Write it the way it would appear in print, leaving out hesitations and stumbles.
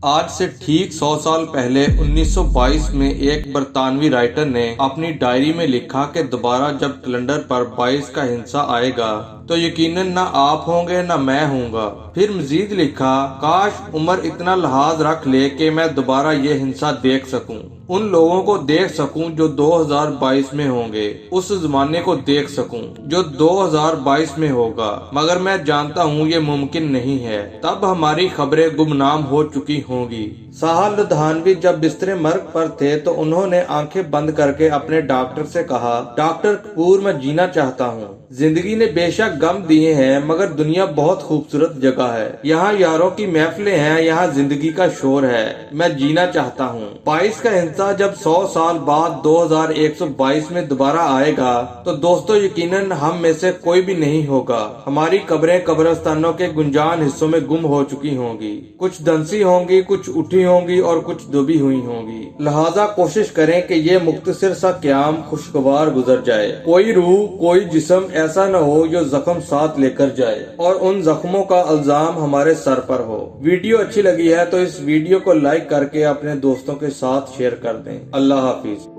آج سے ٹھیک 100 سال پہلے 1922 میں ایک برطانوی رائٹر نے اپنی ڈائری میں لکھا کہ دوبارہ جب کیلنڈر پر 22 کا ہنسا آئے گا تو یقیناً نہ آپ ہوں گے نہ میں ہوں گا۔ پھر مزید لکھا، کاش عمر اتنا لحاظ رکھ لے کہ میں دوبارہ یہ ہنسا دیکھ سکوں، ان لوگوں کو دیکھ سکوں جو 2022 میں ہوں گے، اس زمانے کو دیکھ سکوں جو 2022 میں ہوگا، مگر میں جانتا ہوں یہ ممکن نہیں ہے، تب ہماری خبریں گمنام ہو چکی ہوں گی۔ سہا لدھانوی جب بستر مرگ پر تھے تو انہوں نے آنکھیں بند کر کے اپنے ڈاکٹر سے کہا، ڈاکٹر کپور میں جینا چاہتا ہوں۔ زندگی نے بے شک غم دیے ہیں مگر دنیا بہت خوبصورت جگہ ہے، یہاں یاروں کی محفلیں ہیں، یہاں زندگی کا شور ہے، میں جینا چاہتا ہوں۔ 22 کا ہنسا جب 100 سال بعد 2122 میں دوبارہ آئے گا تو دوستو یقیناً ہم میں سے کوئی بھی نہیں ہوگا، ہماری قبریں قبرستانوں کے گنجان حصوں میں گم ہو چکی ہوں گی، کچھ دنسی ہوں گی، کچھ اٹھی ہوں گی اور کچھ دبی ہوئی ہوں گی۔ لہٰذا کوشش کریں کہ یہ مختصر سا قیام خوشگوار گزر جائے، کوئی روح کوئی جسم ایسا نہ ہو جو زخم ساتھ لے کر جائے اور ان زخموں کا الزام ہمارے سر پر ہو۔ ویڈیو اچھی لگی ہے تو اس ویڈیو کو لائک کر کے اپنے دوستوں کے ساتھ شیئر کر دیں۔ اللہ حافظ۔